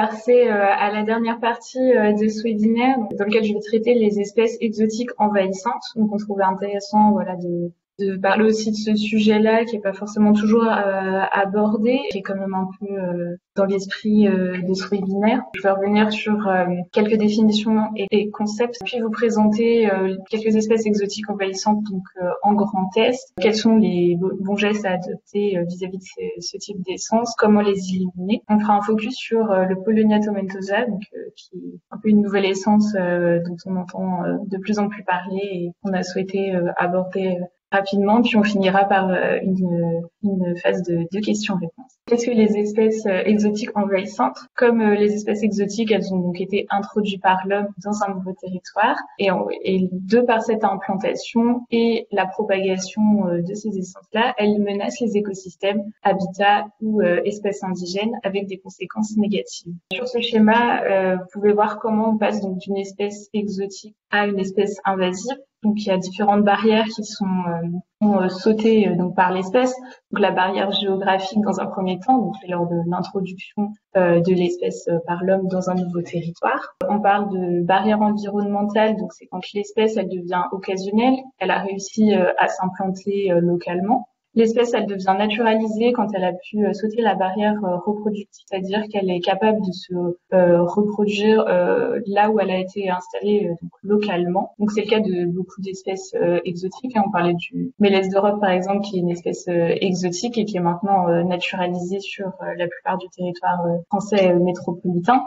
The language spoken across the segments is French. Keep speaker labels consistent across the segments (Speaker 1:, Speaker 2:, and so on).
Speaker 1: passer à la dernière partie de ce webinaire, dans lequel je vais traiter les espèces exotiques envahissantes. Donc, on trouvait intéressant, voilà, de parler aussi de ce sujet-là qui est pas forcément toujours abordé, qui est quand même un peu dans l'esprit de ce webinaire. Je vais revenir sur quelques définitions et concepts, puis vous présenter quelques espèces exotiques envahissantes, donc en grand test. Quels sont les bons gestes à adopter vis-à-vis de ce type d'essence, comment les éliminer. On fera un focus sur le Paulownia tomentosa, donc qui est un peu une nouvelle essence dont on entend de plus en plus parler et qu'on a souhaité aborder rapidement, puis on finira par une phase de questions-réponses. Qu'est-ce que les espèces exotiques envahissantes? Comme les espèces exotiques, elles ont donc été introduites par l'homme dans un nouveau territoire, et de par cette implantation et la propagation de ces essences-là, elles menacent les écosystèmes, habitats ou espèces indigènes avec des conséquences négatives. Sur ce schéma, vous pouvez voir comment on passe donc d'une espèce exotique à une espèce invasive. Donc, il y a différentes barrières qui sont sautées donc par l'espèce. Donc, la barrière géographique dans un premier temps, donc lors de l'introduction de l'espèce par l'homme dans un nouveau territoire. On parle de barrière environnementale, donc c'est quand l'espèce elle devient occasionnelle, elle a réussi à s'implanter localement. L'espèce, elle devient naturalisée quand elle a pu sauter la barrière reproductive, c'est-à-dire qu'elle est capable de se reproduire là où elle a été installée donc, localement. Donc c'est le cas de beaucoup d'espèces exotiques. On parlait du mélèze d'Europe par exemple, qui est une espèce exotique et qui est maintenant naturalisée sur la plupart du territoire français métropolitain.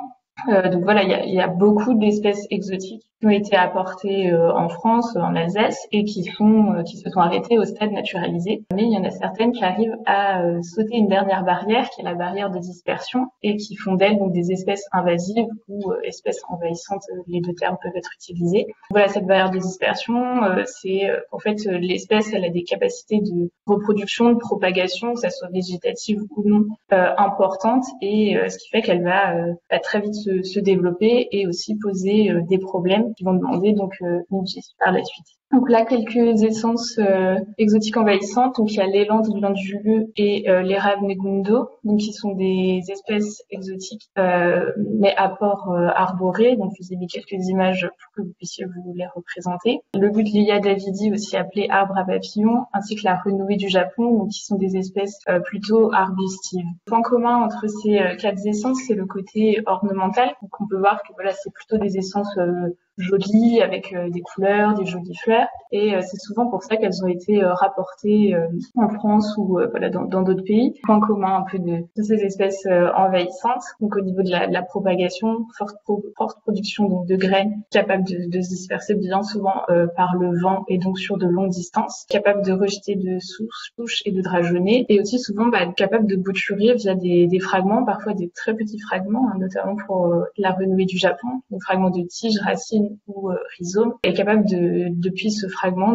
Speaker 1: Donc voilà, il y a beaucoup d'espèces exotiques qui ont été apportées en France, en Alsace, et qui se sont arrêtées au stade naturalisé. Mais il y en a certaines qui arrivent à sauter une dernière barrière, qui est la barrière de dispersion, et qui font d'elles donc des espèces invasives ou espèces envahissantes. Les deux termes peuvent être utilisés. Voilà, cette barrière de dispersion, c'est en fait l'espèce, elle a des capacités de reproduction, de propagation, que ça soit végétative ou non, importantes, et ce qui fait qu'elle va très vite se développer et aussi poser des problèmes qui vont demander donc une gestion par la suite. Donc là, quelques essences exotiques envahissantes. Donc il y a l'élan glanduleux et l'érable negundo, donc qui sont des espèces exotiques mais à port arboré. Donc je vous ai mis quelques images pour que vous puissiez vous les représenter. Le Buddleia davidi, aussi appelé arbre à papillons, ainsi que la renouée du Japon, donc qui sont des espèces plutôt arbustives. Le point commun entre ces quatre essences, c'est le côté ornemental. Donc on peut voir que voilà, c'est plutôt des essences jolies avec des couleurs, des jolies fleurs, et c'est souvent pour ça qu'elles ont été rapportées en France ou voilà dans d'autres pays. Point commun un peu de ces espèces envahissantes. Donc au niveau de la propagation, forte production donc de graines, capables de se disperser bien souvent par le vent et donc sur de longues distances, capables de rejeter de souches et de drageonner, et aussi souvent capables de bouturer via des fragments, parfois des très petits fragments, notamment pour la renouée du Japon, des fragments de tiges, racines ou rhizome, est capable depuis ce fragment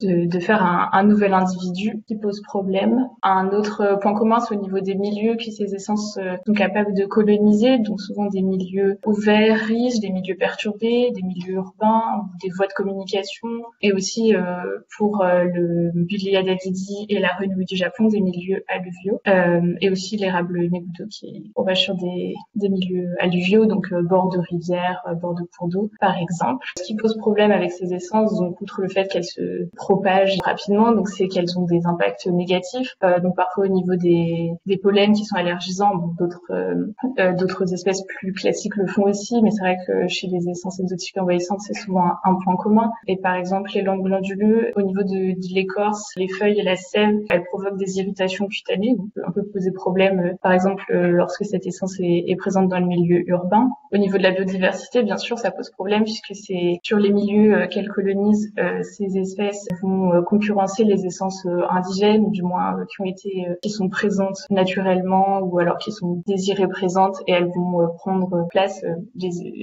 Speaker 1: de faire un nouvel individu qui pose problème. Un autre point commun, c'est au niveau des milieux que ces essences sont capables de coloniser, donc souvent des milieux ouverts, riches, des milieux perturbés, des milieux urbains, des voies de communication, et aussi pour le Buddleia davidi et la renouée du Japon, des milieux alluviaux, et aussi l'érable negundo on va sur des milieux alluviaux, donc bord de rivières, bord de cours d'eau, par exemple. Ce qui pose problème avec ces essences, donc outre le fait qu'elles se propagent rapidement, donc c'est qu'elles ont des impacts négatifs, donc parfois au niveau des pollens qui sont allergisants. Bon, d'autres espèces plus classiques le font aussi, mais c'est vrai que chez les essences exotiques envahissantes, c'est souvent un point commun. Et par exemple, les langues glanduleux, au niveau de l'écorce, les feuilles et la sève, elles provoquent des irritations cutanées, donc un peu poser problème, par exemple, lorsque cette essence est présente dans le milieu urbain. Au niveau de la biodiversité, bien sûr, ça pose problème puisque c'est sur les milieux qu'elles colonisent, ces espèces vont concurrencer les essences indigènes, ou du moins qui sont présentes naturellement ou alors qui sont désirées présentes, et elles vont prendre place,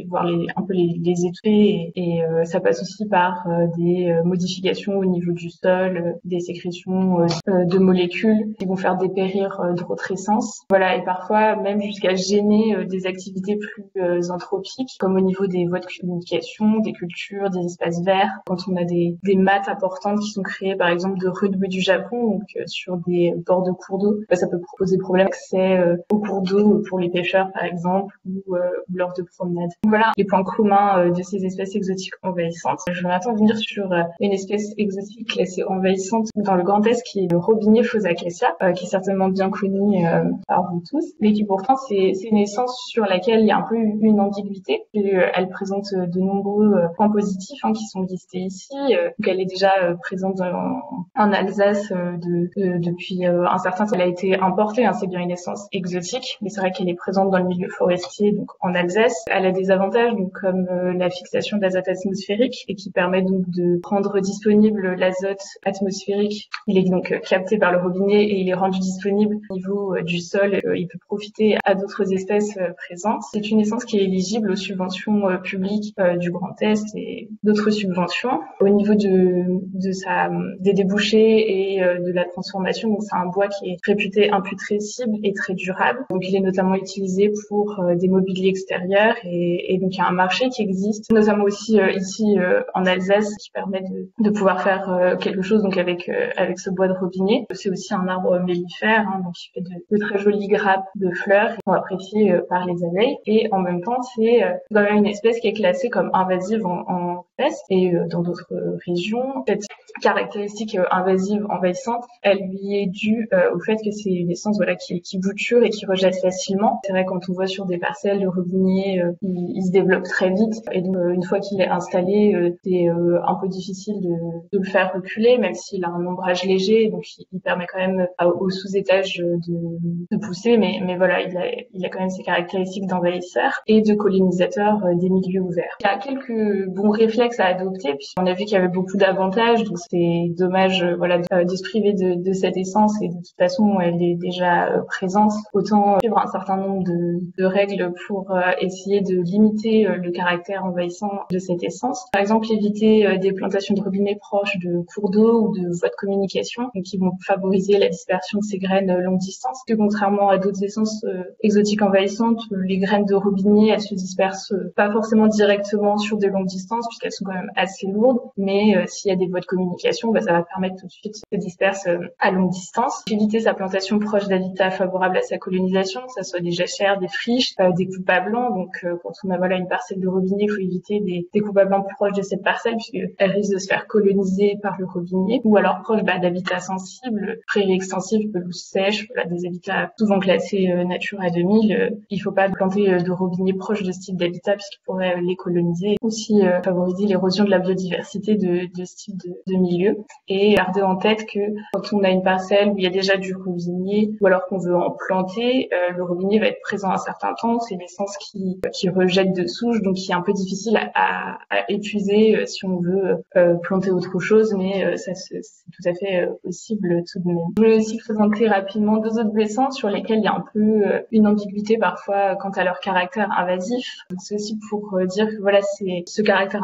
Speaker 1: voire un peu les étouffer, et ça passe aussi par des modifications au niveau du sol, des sécrétions de molécules qui vont faire dépérir d'autres essences. Voilà, et parfois même jusqu'à gêner des activités plus anthropiques, comme au niveau des voies de communication, des cultures, des espaces verts. Quand on a des mattes importantes qui sont créées, par exemple, de rugby du Japon, donc sur des bords de cours d'eau, ça peut poser problème d'accès aux cours d'eau pour les pêcheurs, par exemple, ou lors de promenades. Donc, voilà les points communs de ces espèces exotiques envahissantes. Je vais maintenant venir sur une espèce exotique classée envahissante dans le Grand Est, qui est le robinet Phosacacia, qui est certainement bien connu par vous tous, mais qui pourtant c'est une essence sur laquelle il y a un peu une ambiguïté. Elle présente de nombreux points positifs qui sont listés ici. Donc elle est déjà présente en Alsace depuis un certain temps. Elle a été importée, c'est bien une essence exotique, mais c'est vrai qu'elle est présente dans le milieu forestier, donc en Alsace. Elle a des avantages, donc comme la fixation d'azote atmosphérique, et qui permet donc de rendre disponible l'azote atmosphérique. Il est donc capté par le robinet et il est rendu disponible au niveau du sol. Il peut profiter à d'autres espèces présentes. C'est une essence qui est éligible aux subventions publiques du Grand Est et d'autres subventions. Au niveau des débouchés et de la transformation, donc c'est un bois qui est réputé imputrescible et très durable. Donc il est notamment utilisé pour des mobiliers extérieurs et donc il y a un marché qui existe, notamment aussi ici en Alsace, qui permet de pouvoir faire quelque chose donc avec ce bois de robinet. C'est aussi un arbre mellifère, donc il fait de très jolies grappes de fleurs qui sont appréciées par les abeilles. Et en même temps, c'est quand même une espèce qui est classée comme invasive en Est et dans d'autres régions. Cette caractéristique invasive, envahissante, elle lui est due au fait que c'est une essence qui bouture et qui rejette facilement. C'est vrai, quand on voit sur des parcelles, le robinet il se développe très vite, et donc une fois qu'il est installé, c'est un peu difficile de le faire reculer, même s'il a un ombrage léger, donc il permet quand même au sous-étage de pousser, mais voilà, il a quand même ses caractéristiques d'envahisseur et de colonisateur des milieux ouverts. Il y a quelques bons réflexes à adopter, puisqu'on a vu qu'il y avait beaucoup d'avantages, donc c'est dommage de se priver de cette essence, et de toute façon elle est déjà présente. Autant suivre un certain nombre de règles pour essayer de limiter le caractère envahissant de cette essence. Par exemple, éviter des plantations de robinets proches de cours d'eau ou de voies de communication, qui vont favoriser la dispersion de ces graines longue distance. Que contrairement à d'autres essences exotiques envahissantes, les graines de robinet, elles se dispersent pas forcément directement sur des longues distances, puisqu'elles sont quand même assez lourdes, mais s'il y a des voies de communication, ça va permettre tout de suite de se disperse à longue distance. Éviter sa plantation proche d'habitats favorables à sa colonisation, que ça soit des jachères, des friches, des coupes à blanc. Donc quand on a une parcelle de robinet, il faut éviter des coupes à blanc proches de cette parcelle, puisqu'elle risque de se faire coloniser par le robinet, ou alors proche d'habitats sensibles, prairies extensives, pelouses sèches, des habitats souvent classés Natura 2000. Il faut pas planter de robinet proche de ce type d'habitat, puisqu'il pourrait les coloniser. Aussi favoriser l'érosion de la biodiversité de ce type de milieu, et garder en tête que quand on a une parcelle où il y a déjà du robinet, ou alors qu'on veut en planter, le robinet va être présent un certain temps. C'est une essence qui rejette de souche, donc qui est un peu difficile à épuiser si on veut planter autre chose, mais c'est tout à fait possible tout de même. Je voulais aussi présenter rapidement deux autres essences sur lesquelles il y a un peu une ambiguïté parfois quant à leur caractère invasif. C'est aussi pour dire que c'est ce caractère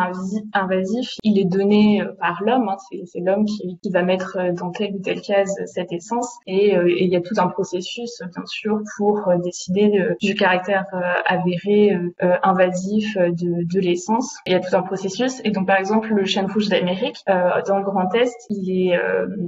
Speaker 1: invasif, il est donné par l'homme, c'est l'homme qui va mettre dans telle ou telle case cette essence, et il y a tout un processus bien sûr pour décider du caractère avéré invasif de l'essence. Il y a tout un processus, et donc par exemple le chêne rouge d'Amérique dans le Grand Est, il est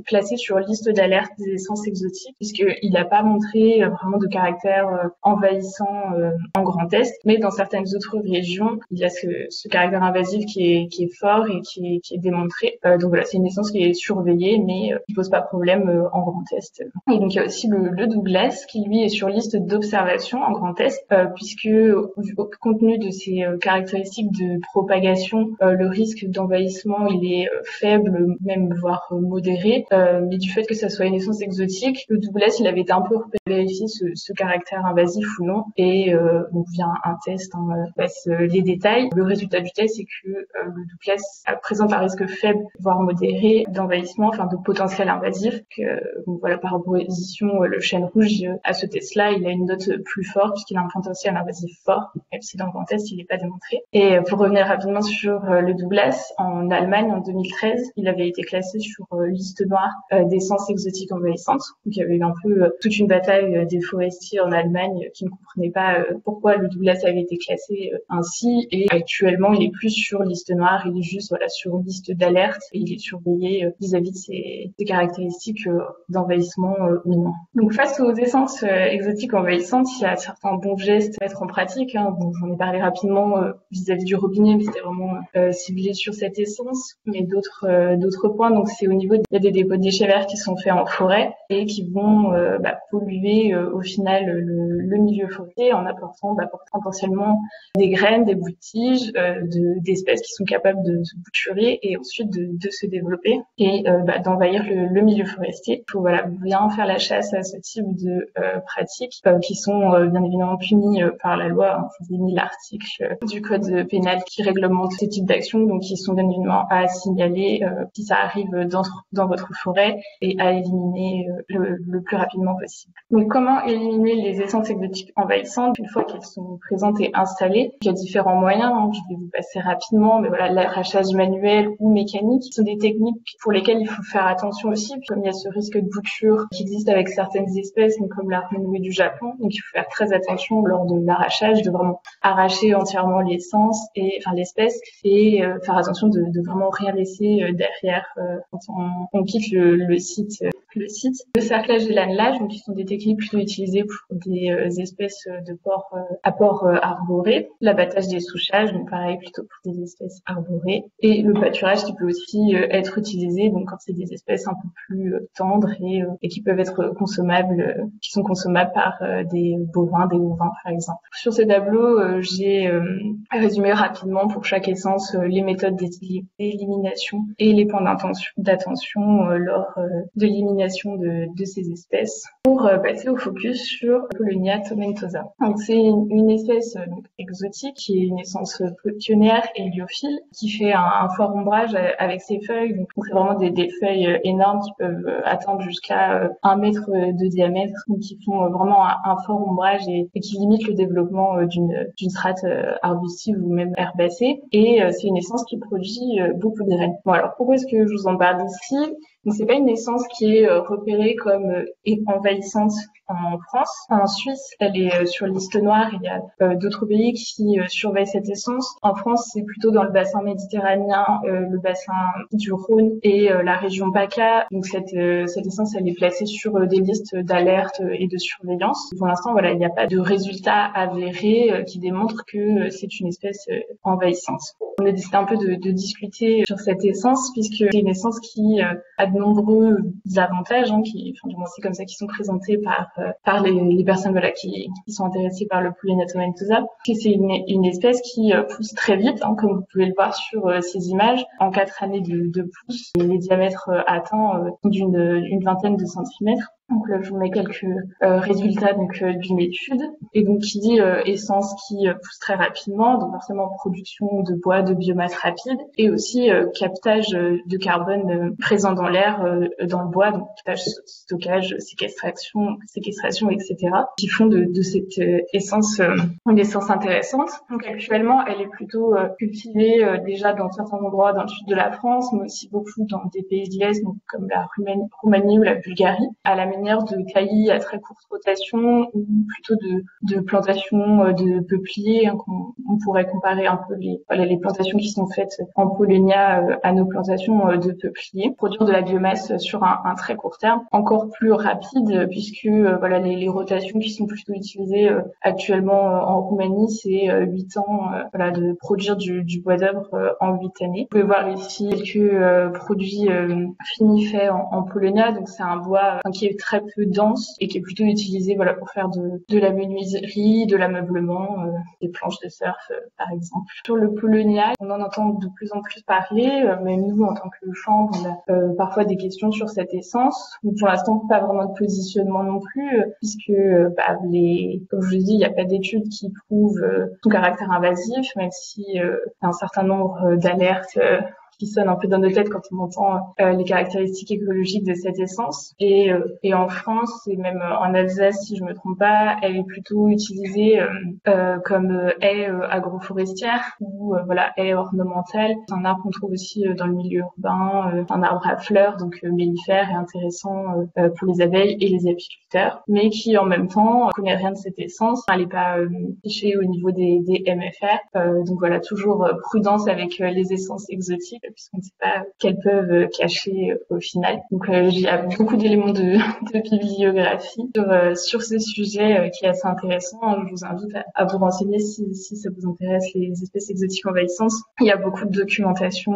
Speaker 1: placé sur liste d'alerte des essences exotiques, puisqu'il n'a pas montré vraiment de caractère envahissant en Grand Est, mais dans certaines autres régions, il y a ce caractère invasif qui est fort et qui est démontré. Donc voilà, c'est une essence qui est surveillée, mais qui pose pas problème en Grand Est. Et donc il y a aussi le Douglas, qui lui est sur liste d'observation en Grand Est, puisque compte tenu de ses caractéristiques de propagation, le risque d'envahissement il est faible, même voire modéré, mais du fait que ça soit une essence exotique, le Douglas il avait été un peu vérifié ce caractère invasif ou non, et donc via un test, on passe les détails. Le résultat du test c'est que le Douglas présente un risque faible, voire modéré, d'envahissement, enfin de potentiel invasif. Donc voilà, par opposition, le chêne rouge à ce test-là, il a une note plus forte puisqu'il a un potentiel invasif fort, même si dans le grand test, il n'est pas démontré. Et pour revenir rapidement sur le Douglas, en Allemagne, en 2013, il avait été classé sur liste noire d'essences exotiques envahissantes. Donc il y avait eu un peu toute une bataille des forestiers en Allemagne qui ne comprenaient pas pourquoi le Douglas avait été classé ainsi. Et actuellement, il est plus sur liste noire, il est juste sur liste d'alerte et il est surveillé vis-à-vis de ses caractéristiques d'envahissement ou non. Donc face aux essences exotiques envahissantes, il y a certains bons gestes à mettre en pratique. Bon, j'en ai parlé rapidement vis-à-vis du robinet, mais c'était vraiment ciblé sur cette essence. Mais d'autres points, donc c'est au niveau il y a des dépôts de déchets verts qui sont faits en forêt et qui vont polluer au final le milieu forestier en apportant potentiellement des graines, des bouts de tiges, d'espèces qui sont capables de se bouturer et ensuite de se développer et d'envahir le milieu forestier. Il faut bien faire la chasse à ce type de pratiques qui sont bien évidemment punies par la loi. Je vous ai mis l'article du code pénal qui réglemente ces types d'actions, donc qui sont bien évidemment à signaler si ça arrive dans votre forêt et à éliminer le plus rapidement possible. Donc comment éliminer les essences exotiques envahissantes une fois qu'elles sont présentes et installées? Il y a différents moyens, je vais vous passer rapidement, mais l'arrachage manuel ou mécanique sont des techniques pour lesquelles il faut faire attention aussi, comme il y a ce risque de bouture qui existe avec certaines espèces, comme la renouée du Japon, donc il faut faire très attention lors de l'arrachage, de vraiment arracher entièrement l'essence l'espèce et faire attention de vraiment rien laisser derrière quand on quitte le site. Le cerclage et l'annelage, donc qui sont des techniques plutôt utilisées pour des espèces de porcs à porcs arborés. L'abattage des souchages, donc pareil plutôt pour des espèces arborées. Et le pâturage qui peut aussi être utilisé, donc quand c'est des espèces un peu plus tendres et qui peuvent être consommables, qui sont consommables par des bovins, des bovins par exemple. Sur ce tableau, j'ai résumé rapidement pour chaque essence les méthodes d'élimination et les points d'attention lors de l'élimination de ces espèces. Pour passer au focus sur Paulownia tomentosa. Donc c'est une espèce exotique qui est une essence pionnière et lyophile qui fait un fort ombrage avec ses feuilles. Donc c'est vraiment des feuilles énormes qui peuvent atteindre jusqu'à 1 mètre de diamètre, donc qui font vraiment un fort ombrage et qui limitent le développement d'une strate arbustive ou même herbacée. Et c'est une essence qui produit beaucoup de graines. Bon alors pourquoi est-ce que je vous en parle ici? Donc c'est pas une essence qui est repérée comme envahissante en France. En Suisse, elle est sur liste noire. Il y a d'autres pays qui surveillent cette essence. En France, c'est plutôt dans le bassin méditerranéen, le bassin du Rhône et la région PACA. Donc cette essence, elle est placée sur des listes d'alerte et de surveillance. Pour l'instant, il n'y a pas de résultats avérés qui démontrent que c'est une espèce envahissante. On a décidé un peu de discuter sur cette essence puisque c'est une essence qui a de nombreux avantages, c'est comme ça qui sont présentés par les personnes qui sont intéressées par le Paulownia tomentosa. C'est une espèce qui pousse très vite, comme vous pouvez le voir sur ces images. En 4 années de pousse, les diamètres atteints d'une vingtaine de centimètres. Donc là, je vous mets quelques résultats d'une étude. Et donc, qui dit essence qui pousse très rapidement, donc forcément production de bois, de biomasse rapide, et aussi captage de carbone présent dans l'air, dans le bois, donc captage, stockage, séquestration, etc., qui font de cette essence une essence intéressante. Donc actuellement, elle est plutôt cultivée déjà dans certains endroits dans le sud de la France, mais aussi beaucoup dans des pays de l'Est, donc comme la Roumanie ou la Bulgarie, à la manière de taillis à très courte rotation ou plutôt de plantations de peupliers, qu'on pourrait comparer un peu les plantations qui sont faites en Paulownia à nos plantations de peupliers, produire de la biomasse sur un très court terme, encore plus rapide puisque les rotations qui sont plutôt utilisées actuellement en Roumanie, c'est 8 ans de produire du bois d'œuvre en 8 années. Vous pouvez voir ici quelques produits finis faits en Paulownia, donc c'est un bois qui est très peu dense et qui est plutôt utilisé voilà pour faire de la menuiserie, de l'ameublement, des planches de surf par exemple. Sur le colonial, on en entend de plus en plus parler, même nous en tant que chambre, on a parfois des questions sur cette essence. Mais pour l'instant, pas vraiment de positionnement non plus, puisque comme je vous dis, il n'y a pas d'études qui prouvent son caractère invasif, même si il y a un certain nombre d'alertes qui sonne un peu dans nos têtes quand on entend les caractéristiques écologiques de cette essence. Et en France, et même en Alsace, si je me trompe pas, elle est plutôt utilisée comme haie agroforestière ou voilà haie ornementale. C'est un arbre qu'on trouve aussi dans le milieu urbain, un arbre à fleurs, donc mellifère et intéressant pour les abeilles et les apiculteurs, mais qui en même temps connaît rien de cette essence. Elle n'est pas fichée au niveau des MFR. Donc voilà, toujours prudence avec les essences exotiques, puisqu'on ne sait pas qu'elles peuvent cacher au final. Donc il y a beaucoup d'éléments de bibliographie sur ce sujet qui est assez intéressant. Je vous invite à vous renseigner si ça vous intéresse, les espèces exotiques envahissantes. Il y a beaucoup de documentation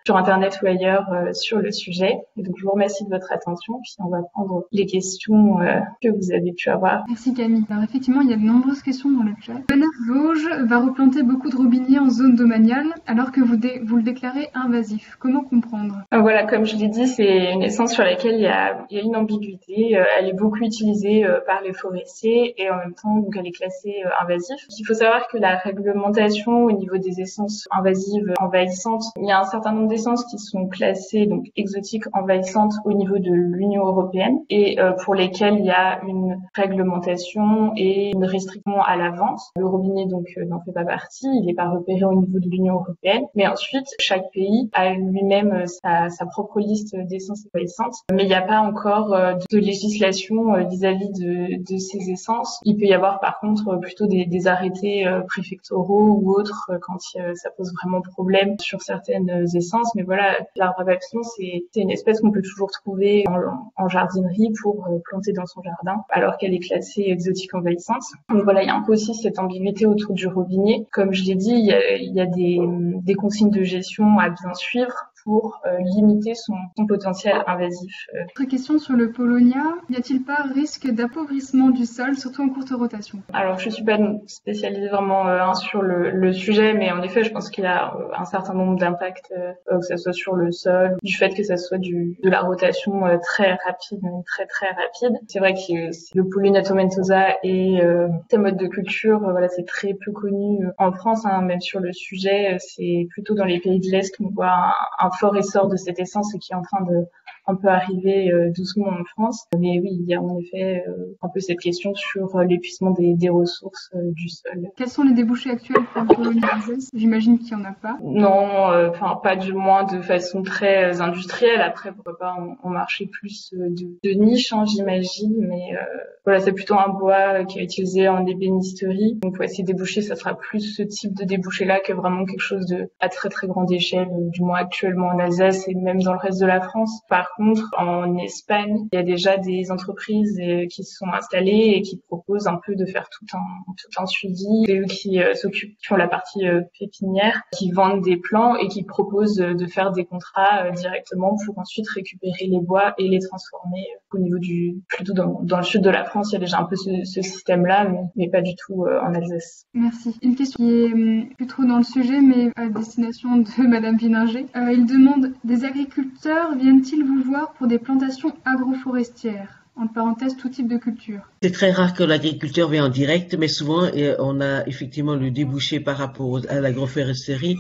Speaker 1: sur Internet ou ailleurs sur le sujet. Et donc je vous remercie de votre attention, puis on va prendre les questions que vous avez pu avoir.
Speaker 2: Merci Camille. Alors effectivement, il y a de nombreuses questions dans le chat. Bernard Vosges va replanter beaucoup de robiniers en zone domaniale alors que vous le déclarez invasif. Comment comprendre?
Speaker 1: Voilà, comme je l'ai dit, c'est une essence sur laquelle il y a une ambiguïté. Elle est beaucoup utilisée par les forestiers et en même temps, donc, elle est classée invasive. Il faut savoir que la réglementation au niveau des essences invasives, envahissantes, il y a un certain nombre d'essences qui sont classées donc exotiques, envahissantes au niveau de l'Union européenne et pour lesquelles il y a une réglementation et une restriction à la vente. Le robinet donc n'en fait pas partie, il n'est pas repéré au niveau de l'Union européenne, mais ensuite chaque pays a lui-même sa propre liste d'essences envahissantes, mais il n'y a pas encore de législation vis-à-vis de ces essences. Il peut y avoir par contre plutôt des arrêtés préfectoraux ou autres quand ça pose vraiment problème sur certaines essences, mais voilà, l'arbre à papillon c'est une espèce qu'on peut toujours trouver en jardinerie pour planter dans son jardin, alors qu'elle est classée exotique envahissante. Donc voilà, il y a un peu aussi cette ambiguïté autour du robinet. Comme je l'ai dit, il y a des consignes de gestion à bien suivre pour limiter son potentiel invasif.
Speaker 2: Autre question sur le Paulownia, n'y a-t-il pas risque d'appauvrissement du sol, surtout en courte rotation? Alors
Speaker 1: je suis pas spécialisée vraiment sur le sujet, mais en effet je pense qu'il y a un certain nombre d'impacts, que ce soit sur le sol, du fait que ça soit de la rotation très rapide, très très rapide. C'est vrai que le Paulownia tomentosa et ces modes de culture, voilà, c'est très peu connu en France, hein, même sur le sujet, c'est plutôt dans les pays de l'Est qu'on voit un fort essor de cette essence qui est en train de un peu arriver doucement en France. Mais oui, il y a en effet un peu cette question sur l'épuisement des ressources du sol.
Speaker 2: Quels sont les débouchés actuels pour le Paulownia? J'imagine qu'il n'y en a pas.
Speaker 1: Non, pas du moins de façon très industrielle. Après, pourquoi pas en marché plus de niche, hein, j'imagine. Mais voilà, c'est plutôt un bois qui est utilisé en ébénisterie. Donc ouais, ces débouchés, ça sera plus ce type de débouché-là que vraiment quelque chose à très très grande échelle, du moins actuellement en Alsace et même dans le reste de la France. Par contre, en Espagne, il y a déjà des entreprises qui se sont installées et qui proposent un peu de faire tout un suivi. C'est eux qui font la partie pépinière, qui vendent des plants et qui proposent de faire des contrats directement pour ensuite récupérer les bois et les transformer au niveau plutôt dans le sud de la France. Il y a déjà un peu ce système-là, mais pas du tout en Alsace.
Speaker 2: Merci. Une question qui est plus trop dans le sujet, mais à destination de Madame Vininger. Il demande, des agriculteurs viennent-ils vous voir pour des plantations agroforestières? Entre parenthèses, tout type de culture.
Speaker 3: C'est très rare que l'agriculteur vienne en direct, mais souvent on a effectivement le débouché par rapport à l'agroforesterie,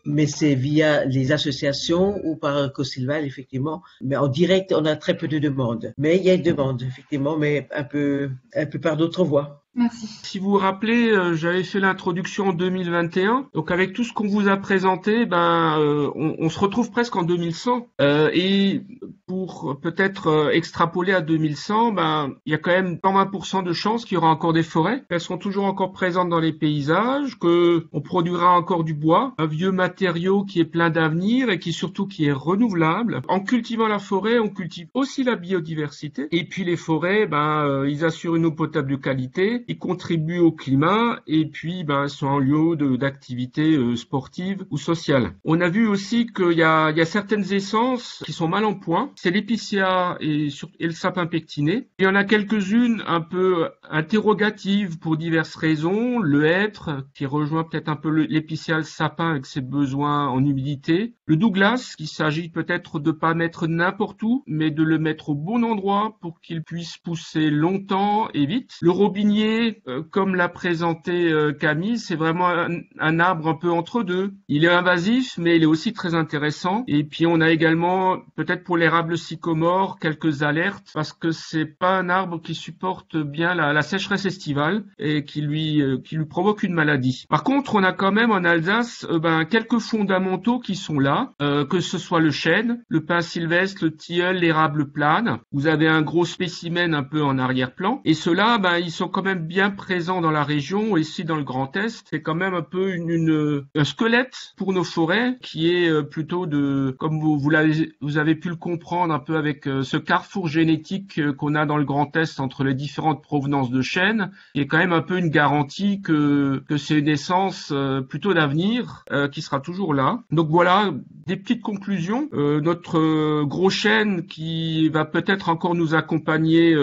Speaker 3: mais c'est via les associations ou par Cosilval, effectivement. Mais en direct, on a très peu de demandes. Mais il y a une demande, effectivement, mais un peu par d'autres voies.
Speaker 2: Merci.
Speaker 4: Si vous vous rappelez, j'avais fait l'introduction en 2021. Donc avec tout ce qu'on vous a présenté, on se retrouve presque en 2100. Et pour peut-être extrapoler à 2100, il y a quand même 120% de chances qu'il y aura encore des forêts, qu'elles seront toujours encore présentes dans les paysages, que on produira encore du bois, un vieux matériau qui est plein d'avenir et qui est renouvelable. En cultivant la forêt, on cultive aussi la biodiversité. Et puis les forêts, ils assurent une eau potable de qualité. Ils contribuent au climat et puis sont un lieu d'activité sportive ou sociale. On a vu aussi qu'il y a certaines essences qui sont mal en point c'est l'épicéa et le sapin pectiné. Il y en a quelques-unes un peu interrogatives pour diverses raisons. Le hêtre, qui rejoint peut-être un peu l'épicéa, le sapin avec ses besoins en humidité. Le Douglas, qu'il s'agit peut-être de pas mettre n'importe où, mais de le mettre au bon endroit pour qu'il puisse pousser longtemps et vite. Le robinier, comme l'a présenté Camille, c'est vraiment un arbre un peu entre deux. Il est invasif, mais il est aussi très intéressant. Et puis on a également, peut-être pour l'érable sycomore, quelques alertes, parce que c'est pas un arbre qui supporte bien la sécheresse estivale et qui lui provoque une maladie. Par contre, on a quand même en Alsace quelques fondamentaux qui sont là, que ce soit le chêne, le pin sylvestre, le tilleul, l'érable plane. Vous avez un gros spécimen un peu en arrière-plan. Et ceux-là, ils sont quand même bien présents dans la région, et ici dans le Grand Est. C'est quand même un peu un squelette pour nos forêts, qui est plutôt comme vous avez pu le comprendre un peu avec ce carrefour génétique qu'on a dans le Grand Est entre les différentes provenances de chênes, qui est quand même un peu une garantie que c'est une essence plutôt d'avenir, qui sera toujours là. Donc voilà, des petites conclusions. Notre gros chêne qui va peut-être encore nous accompagner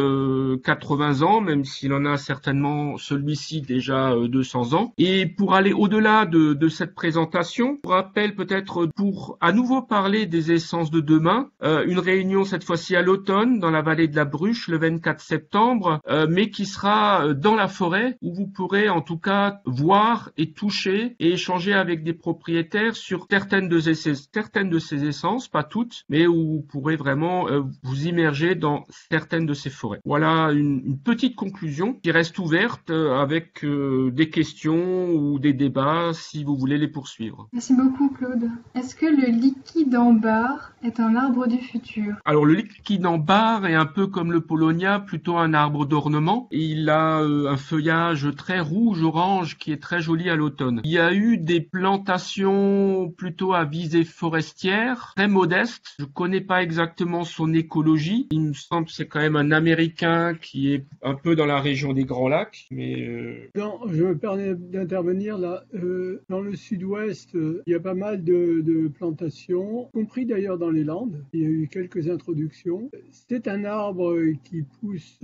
Speaker 4: 80 ans, même s'il en a certainement celui-ci déjà 200 ans. Et pour aller au-delà de cette présentation, je vous rappelle peut-être pour à nouveau parler des essences de demain, une réunion cette fois-ci à l'automne dans la vallée de la Bruche le 24 septembre, mais qui sera dans la forêt où vous pourrez en tout cas voir et toucher et échanger avec des propriétaires sur certaines de ces essences, pas toutes, mais où vous pourrez vraiment vous immerger dans certaines de ces forêts. Voilà une petite conclusion qui reste ouverte avec des questions ou des débats si vous voulez les poursuivre.
Speaker 2: Merci beaucoup Claude. Est-ce que le liquide en barre est un arbre du futur?
Speaker 4: Alors le liquide en barre est un peu comme le Paulownia, plutôt un arbre d'ornement. Il a un feuillage très rouge-orange qui est très joli à l'automne. Il y a eu des plantations plutôt à visée forestière, très modestes. Je connais pas exactement son écologie. Il me semble que c'est quand même un Américain qui est un peu dans la région des Grands Lacs. Mais
Speaker 5: Non, je me permets d'intervenir là. Dans le sud-ouest, il y a pas mal de plantations, y compris d'ailleurs dans les Landes. Il y a eu quelques introductions. C'est un arbre qui pousse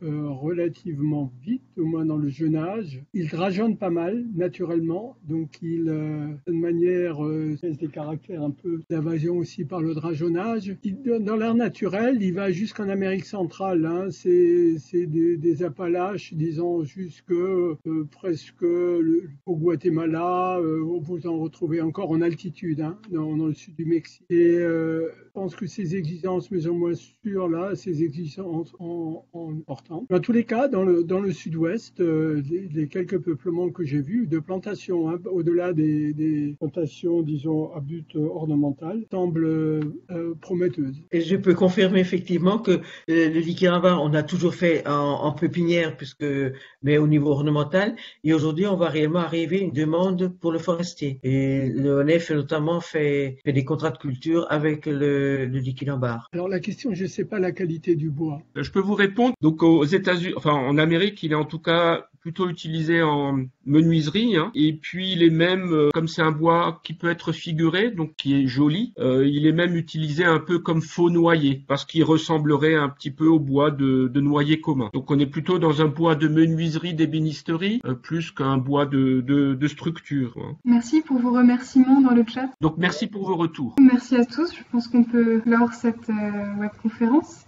Speaker 5: relativement vite, au moins dans le jeune âge. Il drageonne pas mal, naturellement. Donc, de manière, laisse des caractères un peu d'invasion aussi par le drageonnage. Dans l'air naturel, il va jusqu'en Amérique centrale. Hein. C'est des Appalaches, disons, jusque presque au Guatemala. Vous en retrouvez encore en altitude, hein, dans le sud du Mexique. Et je pense que ces exigences, mais au moins sûres là, ces exigences sont importantes. Dans tous les cas, dans le sud-ouest, les quelques peuplements que j'ai vus de plantations, hein, au-delà des plantations, disons, à but ornemental, semblent prometteuses.
Speaker 3: Et je peux confirmer effectivement que le liquide en barre, on a toujours fait en pépinière, mais au niveau ornemental. Et aujourd'hui, on va réellement arriver à une demande pour le forestier. Et le ONF notamment fait des contrats de culture avec le liquide en barre.
Speaker 5: Alors la question, je ne sais pas la qualité du bois.
Speaker 4: Je peux vous répondre. Donc aux États-Unis, enfin en Amérique, il est en tout cas plutôt utilisé en menuiserie, hein. Et puis il est même, comme c'est un bois qui peut être figuré, donc qui est joli, il est même utilisé un peu comme faux noyer, parce qu'il ressemblerait un petit peu au bois de noyer commun. Donc on est plutôt dans un bois de menuiserie, d'ébénisterie, plus qu'un bois de structure, hein.
Speaker 2: Merci pour vos remerciements dans le chat.
Speaker 4: Donc merci pour vos retours.
Speaker 2: Merci à tous, je pense qu'on peut clore cette webconférence.